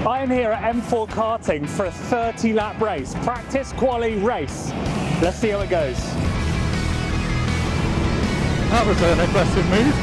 I am here at M4 Karting for a 30-lap race, practice, quali, race. Let's see how it goes. That was an aggressive move.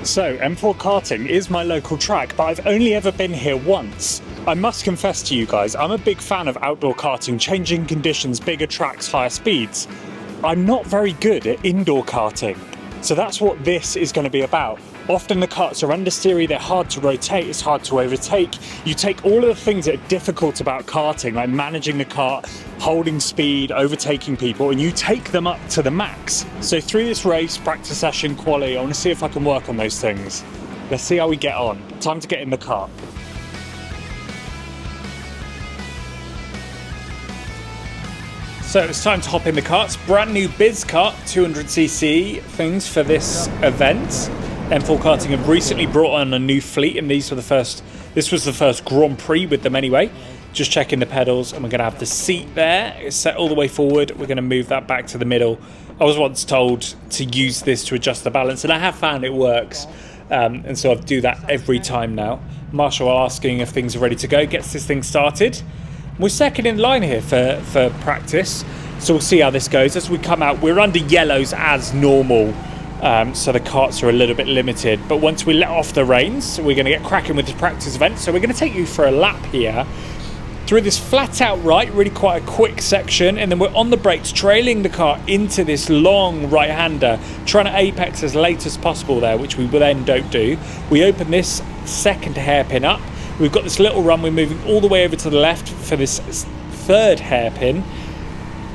So, M4 Karting is my local track, but I've only ever been here once. I must confess to you guys, I'm a big fan of outdoor karting, changing conditions, bigger tracks, higher speeds. I'm not very good at indoor karting, so that's what this is going to be about. Often the karts are understeery, they're hard to rotate, it's hard to overtake. You take all of the things that are difficult about karting, like managing the kart, holding speed, overtaking people, and you take them up to the max. So through this race, practice session, quali, I want to see if I can work on those things. Let's see how we get on. Time to get in the kart. So it's time to hop in the karts. Brand new Biz Kart 200cc things for this event. M4 Karting have recently brought on a new fleet, and this was the first Grand Prix with them anyway. Just checking the pedals, and we're going to have the seat there. It's set all the way forward. We're going to move that back to the middle. I was once told to use this to adjust the balance, and I have found it works. And so I do that every time now. Marshall asking if things are ready to go, gets this thing started. We're second in line here for practice, so we'll see how this goes. As we come out, we're under yellows as normal, so the karts are a little bit limited. But once we let off the reins, we're going to get cracking with the practice event. So we're going to take you for a lap here through this flat out right, really quite a quick section, and then we're on the brakes, trailing the car into this long right-hander, trying to apex as late as possible there, which we then don't do. We open this second hairpin up. We've got this little run, we're moving all the way over to the left for this third hairpin.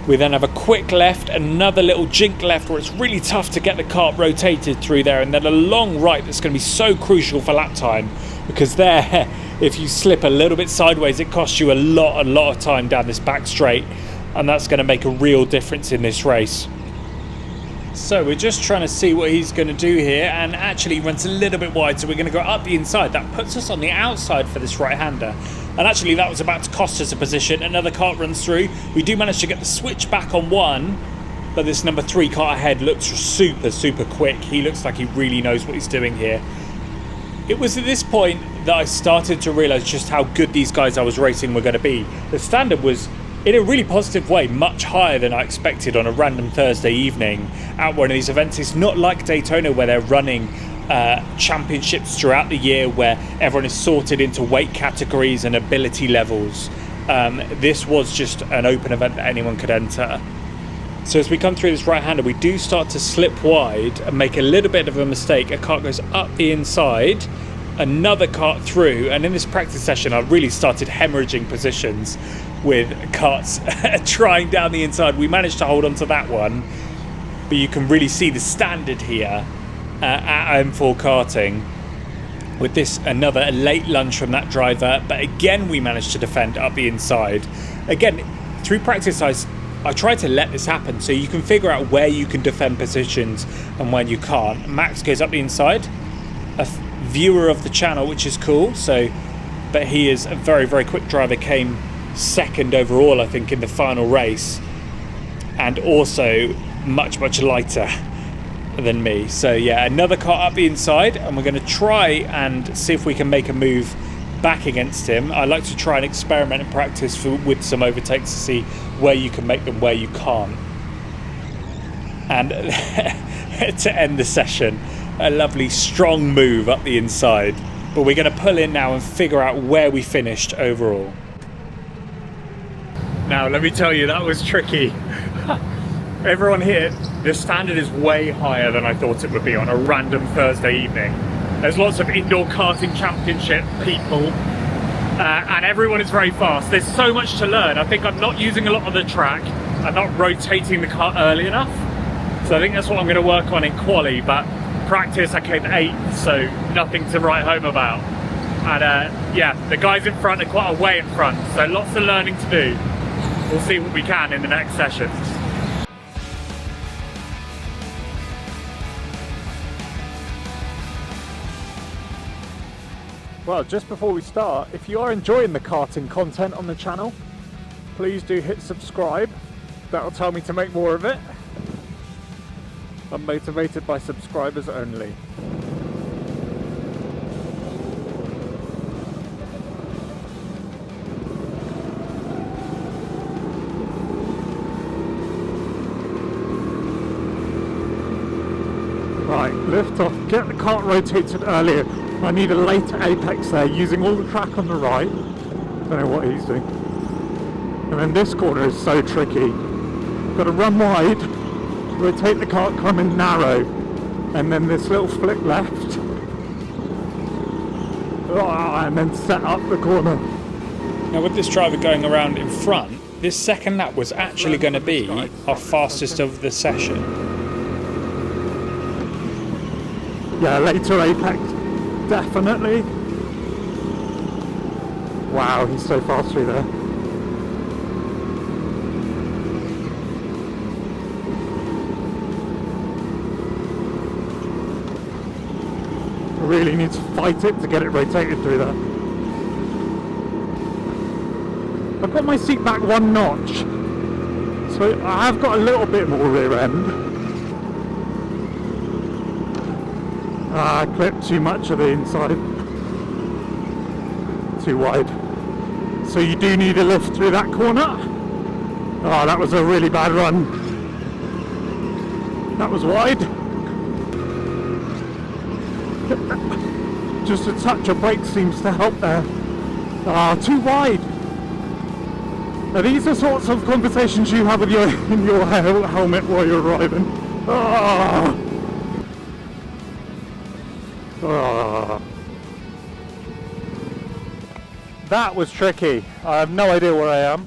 We then have a quick left, another little jink left where it's really tough to get the kart rotated through there, and then a long right that's going to be so crucial for lap time, because there, if you slip a little bit sideways, it costs you a lot of time down this back straight, and that's going to make a real difference in this race. So we're just trying to see what he's going to do here, and actually he runs a little bit wide, so we're going to go up the inside. That puts us on the outside for this right-hander, and actually that was about to cost us a position. Another kart runs through. We do manage to get the switch back on one, but this number 3 kart ahead looks super quick. He looks like he really knows what he's doing here. It was at this point that I started to realise just how good these guys I was racing were going to be. The standard was, in a really positive way, much higher than I expected on a random Thursday evening at one of these events. It's not like Daytona where they're running championships throughout the year where everyone is sorted into weight categories and ability levels. This was just an open event that anyone could enter. So as we come through this right-hander, we do start to slip wide and make a little bit of a mistake. A kart goes up the inside, another kart through, and in this practice session I really started hemorrhaging positions with karts trying down the inside. We managed to hold on to that one, but you can really see the standard here at M4 Karting with this another late lunge from that driver, but again we managed to defend up the inside. Again, through practice I try to let this happen so you can figure out where you can defend positions and when you can't. Max goes up the inside, a viewer of the channel, which is cool, but he is a very quick driver, came second overall I think in the final race, and also much lighter than me. So yeah, another car up the inside, and we're going to try and see if we can make a move back against him. I like to try and experiment and practice with some overtakes to see where you can make them, where you can't. And to end the session, a lovely strong move up the inside, but we're going to pull in now and figure out where we finished overall. Now let me tell you, that was tricky. Everyone here, the standard is way higher than I thought it would be on a random Thursday evening. There's lots of indoor karting championship people, and everyone is very fast. There's so much to learn. I think I'm not using a lot of the track. I'm not rotating the kart early enough. So I think that's what I'm going to work on in quali, but practice I came 8th, so nothing to write home about. And yeah, the guys in front are quite a way in front, so lots of learning to do. We'll see what we can in the next session. Well, just before we start, if you are enjoying the karting content on the channel, please do hit subscribe. That'll tell me to make more of it. I'm motivated by subscribers only. Right, lift off, get the cart rotated earlier. I need a later apex there, using all the track on the right. Don't know what he's doing. And then this corner is so tricky. Got to run wide, rotate the cart, come in narrow, and then this little flick left. And then set up the corner. Now with this driver going around in front, this second lap was actually going to be our fastest of the session. Yeah, later apex, definitely. Wow, he's so fast through there. Really need to fight it to get it rotated through there. I've got my seat back one notch, so I have got a little bit more rear end. I clipped too much of the inside. Too wide. So you do need a lift through that corner. Oh, that was a really bad run. That was wide. Just a touch of brake seems to help there. Ah, too wide. Now these are sorts of conversations you have with in your helmet while you're driving. Ah. Ah. That was tricky. I have no idea where I am.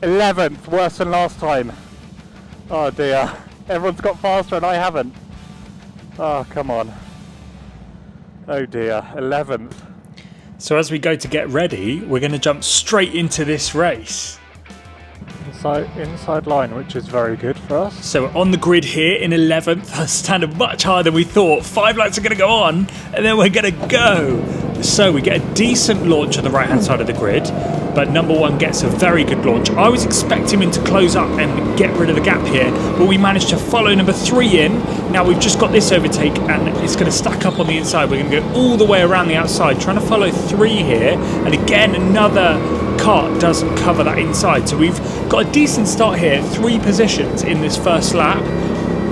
11th, worse than last time. Oh dear. Everyone's got faster and I haven't. Oh, come on. Oh dear, 11th. So as we go to get ready, we're going to jump straight into this race. Inside line, which is very good for us. So we're on the grid here in 11th, a standard much higher than we thought. 5 laps are going to go on, and then we're going to go. So we get a decent launch on the right-hand side of the grid, but number one gets a very good launch. I was expecting him to close up and get rid of the gap here, but we managed to follow number 3 in. Now we've just got this overtake, and it's going to stack up on the inside. We're going to go all the way around the outside, trying to follow 3 here, and again another cart doesn't cover that inside. So we've got a decent start here, 3 positions in this first lap.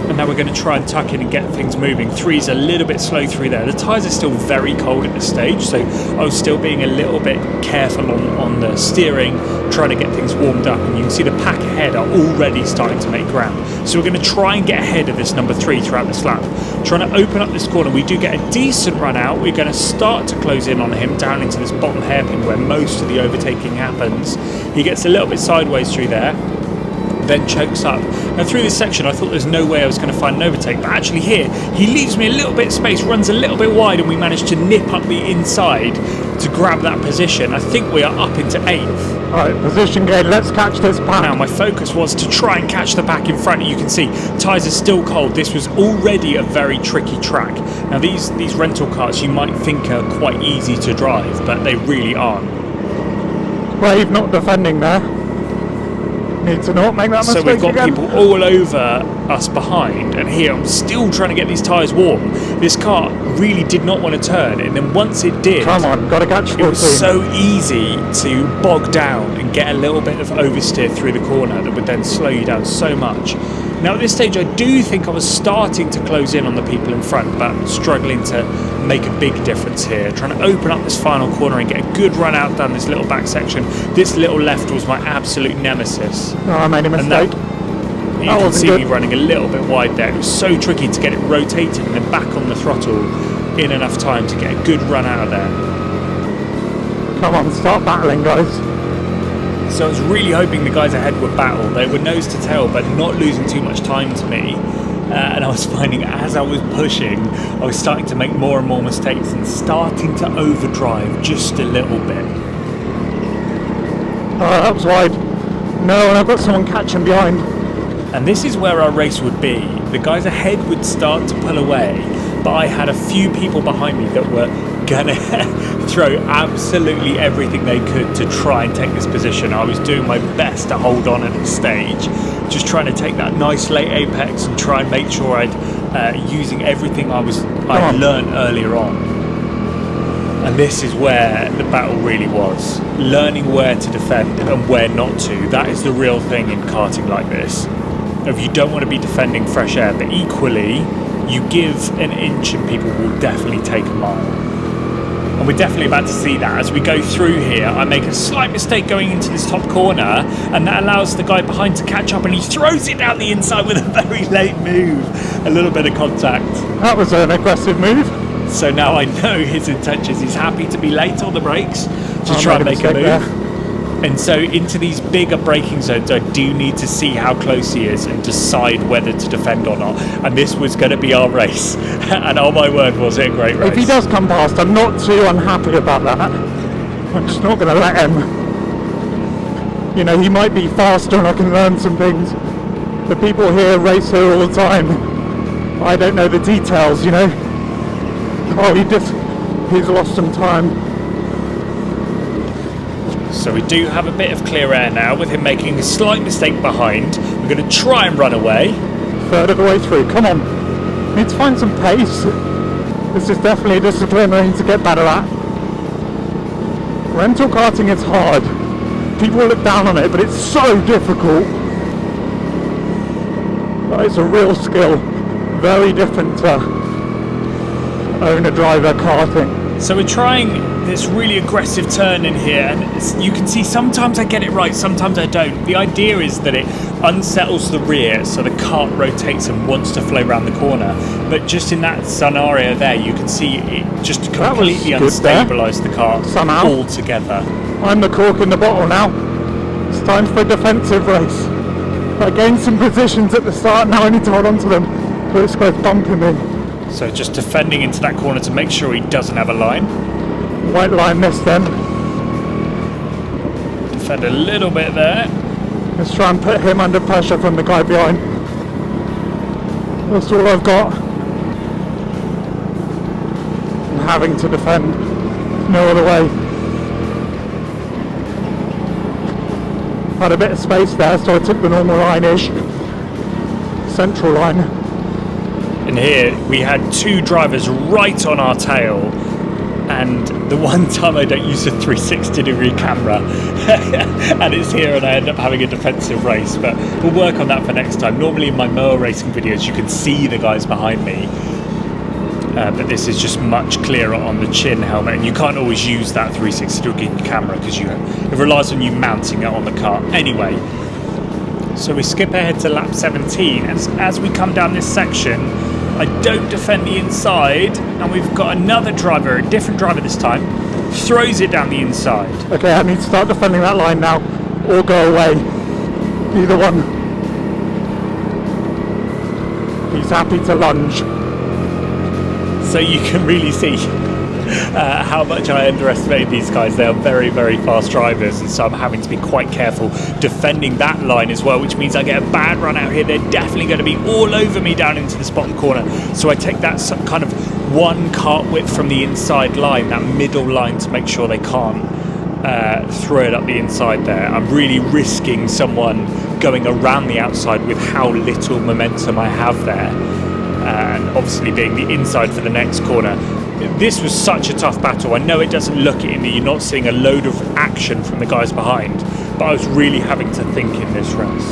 And now we're going to try and tuck in and get things moving. 3's a little bit slow through there. The tyres are still very cold at this stage, so I was still being a little bit careful on the steering, trying to get things warmed up. And you can see the pack ahead are already starting to make ground. So we're going to try and get ahead of this number 3 throughout this lap. Trying to open up this corner. We do get a decent run out. We're going to start to close in on him down into this bottom hairpin where most of the overtaking happens. He gets a little bit sideways through there, then chokes up. Now through this section I thought there's no way I was going to find an overtake, but actually here he leaves me a little bit of space, runs a little bit wide, and we managed to nip up the inside to grab that position. I think we are up into 8th. Alright, position gain, let's catch this pack. Now my focus was to try and catch the pack in front. You can see tyres are still cold. This was already a very tricky track. Now these rental carts you might think are quite easy to drive, but they really aren't. Brave not defending there. Need to not make that mistake. So we've got again. people all over us behind, and here I'm still trying to get these tyres warm. This car really did not want to turn, and then once it did, come on, gotta catch 14. It was so easy to bog down and get a little bit of oversteer through the corner that would then slow you down so much. Now at this stage I do think I was starting to close in on the people in front, but struggling to make a big difference here. Trying to open up this final corner and get a good run out down this little back section. This little left was my absolute nemesis. No, I made a mistake. You can see me running a little bit wide there. It was so tricky to get it rotated and then back on the throttle in enough time to get a good run out of there. Come on, start battling, guys. So I was really hoping the guys ahead would battle. They were nose to tail, but not losing too much time to me. And I was finding as I was pushing, I was starting to make more and more mistakes and starting to overdrive just a little bit. Oh, that was wide. No, and I've got someone catching behind. And this is where our race would be. The guys ahead would start to pull away, but I had a few people behind me that were gonna throw absolutely everything they could to try and take this position. I was doing my best to hold on at this stage, just trying to take that nice late apex and try and make sure I'd using everything I'd learned earlier on. And this is where the battle really was. Learning where to defend and where not to. That is the real thing in karting like this. If you don't want to be defending fresh air, but equally, you give an inch and people will definitely take a mile. And we're definitely about to see that. As we go through here, I make a slight mistake going into this top corner, and that allows the guy behind to catch up, and he throws it down the inside with a very late move. A little bit of contact. That was an aggressive move. So now I know his intentions. He's happy to be late on the brakes to try and make a move. There. And so into these bigger braking zones, I do need to see how close he is and decide whether to defend or not. And this was going to be our race. And oh my word, was it a great race. If he does come past, I'm not too unhappy about that. I'm just not going to let him. You know, he might be faster and I can learn some things. The people here race here all the time. I don't know the details, you know. Oh, he's lost some time. So we do have a bit of clear air now with him making a slight mistake behind. We're going to try and run away. Third of the way through, come on. Need to find some pace. This is definitely a discipline I need to get better at. Rental karting is hard. People look down on it, but it's so difficult. But it's a real skill. Very different to owner-driver karting. So we're trying this really aggressive turn in here, and you can see sometimes I get it right, sometimes I don't. The idea is that it unsettles the rear so the kart rotates and wants to flow around the corner, but just in that scenario there you can see it just completely unstabilised the kart altogether. I'm the cork in the bottle now. It's time for a defensive race. I gained some positions at the start, now I need to hold on to them, but this guy's bumping me. So just defending into that corner to make sure he doesn't have a line. White line missed then. Defend a little bit there. Let's try and put him under pressure from the guy behind. That's all I've got. I'm having to defend. No other way. Had a bit of space there, so I took the normal line-ish. Central line. And here we had two drivers right on our tail, and the one time I don't use a 360-degree camera and it's here and I end up having a defensive race, but we'll work on that for next time. Normally in my mower racing videos you can see the guys behind me, but this is just much clearer on the chin helmet, and you can't always use that 360-degree camera because it relies on you mounting it on the car. Anyway, so we skip ahead to lap 17, and as we come down this section I don't defend the inside, and we've got another driver, a different driver this time, throws it down the inside. Okay, I need to start defending that line now, or go away. Either one. He's happy to lunge. So you can really see how much I underestimate these guys. They are very, very fast drivers, and so I'm having to be quite careful defending that line as well, which means I get a bad run out here. They're definitely going to be all over me down into this bottom corner, so I take that kind of one kart width from the inside line, that middle line, to make sure they can't throw it up the inside there. I'm really risking someone going around the outside with how little momentum I have there, and obviously being the inside for the next corner. This was such a tough battle. I know it doesn't look it in that you're not seeing a load of action from the guys behind, but I was really having to think in this race.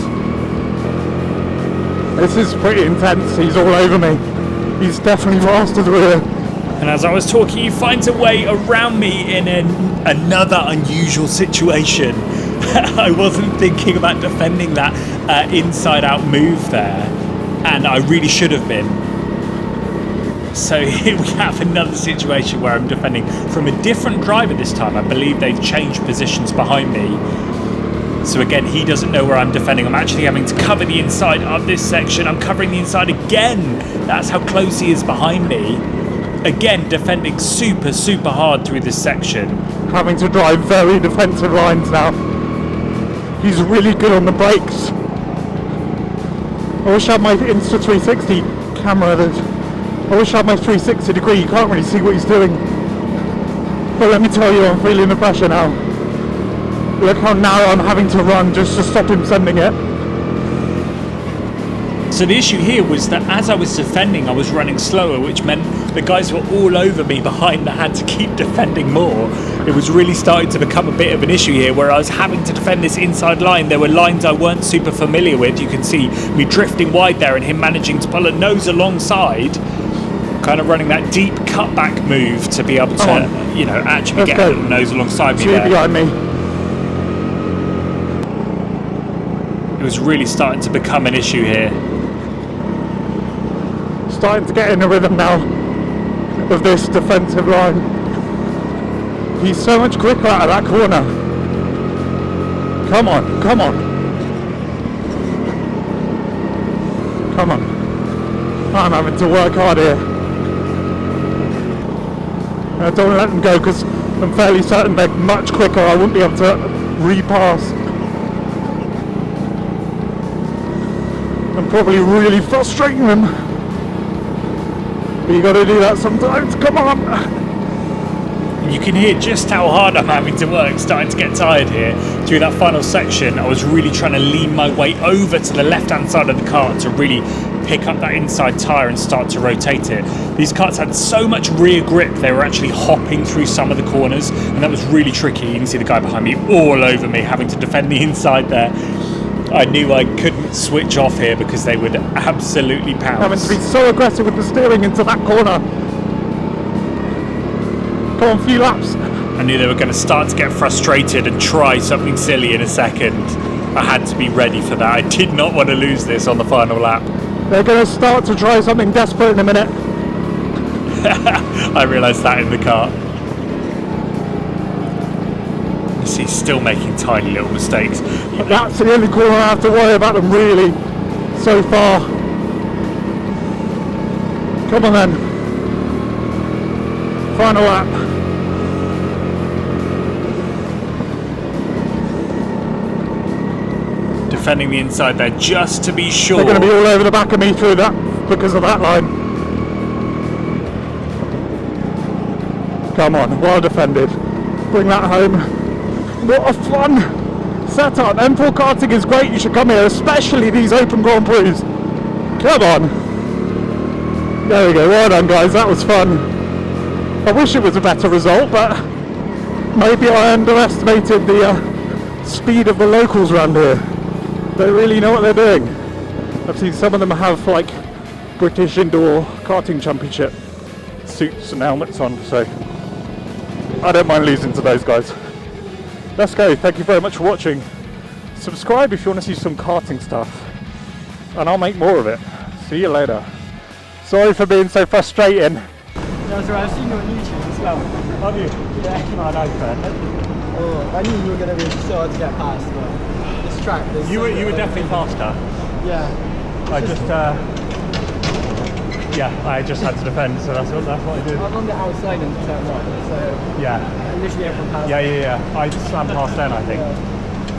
This is pretty intense. He's all over me. He's definitely fast to the rear. And as I was talking, he finds a way around me in another unusual situation. I wasn't thinking about defending that inside-out move there, and I really should have been. So here we have another situation where I'm defending from a different driver this time. I believe they've changed positions behind me. So again, he doesn't know where I'm defending. I'm actually having to cover the inside of this section. I'm covering the inside again. That's how close he is behind me. Again, defending super, super hard through this section. Having to drive very defensive lines now. He's really good on the brakes. I wish I had my Insta360 camera. I wish I had my 360 degree. You can't really see what he's doing. But let me tell you, I'm feeling the pressure now. Look how narrow I'm having to run just to stop him sending it. So the issue here was that as I was defending, I was running slower, which meant the guys were all over me behind. I had to keep defending more. It was really starting to become a bit of an issue here, where I was having to defend this inside line. There were lines I weren't super familiar with. You can see me drifting wide there and him managing to pull a nose alongside, kind of running that deep cutback move to be able to, you know, actually get a little nose alongside me there. Behind me. It was really starting to become an issue here. Starting to get in the rhythm now of this defensive line. He's so much quicker out of that corner. Come on, come on. Come on. I'm having to work hard here. I don't want to let them go because I'm fairly certain they're much quicker. I wouldn't be able to repass. I'm probably really frustrating them. But you got to do that sometimes. Come on. You can hear just how hard I'm having to work, starting to get tired here. Through that final section, I was really trying to lean my way over to the left-hand side of the kart to really pick up that inside tyre and start to rotate it. These karts had so much rear grip, they were actually hopping through some of the corners, and that was really tricky. You can see the guy behind me all over me, having to defend the inside there. I knew I couldn't switch off here because they would absolutely pounce. Having to be so aggressive with the steering into that corner. Come on, few laps. I knew they were going to start to get frustrated and try something silly in a second. I had to be ready for that. I did not want to lose this on the final lap. They're going to start to try something desperate in a minute. I realised that in the car. He's still making tiny little mistakes. That's the only corner I have to worry about them really so far. Come on then. Final lap. Defending the inside there just to be sure. They're going to be all over the back of me through that because of that line. Come on, well defended. Bring that home. What a fun setup. M4 karting is great, you should come here, especially these open Grand Prix. Come on. There we go, well done guys, that was fun. I wish it was a better result, but maybe I underestimated the speed of the locals around here. They really know what they're doing. I've seen some of them have like British Indoor Karting Championship suits and helmets on, so I don't mind losing to those guys. Let's go. Thank you very much for watching. Subscribe if you want to see some karting stuff, and I'll make more of it. See you later. Sorry for being so frustrating. Yeah, so I've seen you on YouTube as well. Have you? Yeah. Oh, no, fair. Oh, I knew you were going to be so hard to get past, but this track... You were definitely faster. Yeah. I just had to defend, so that's what I did. I'm on the outside in turn 1, so... Yeah. Literally everyone passed. Yeah. I slammed past then, I think. Yeah.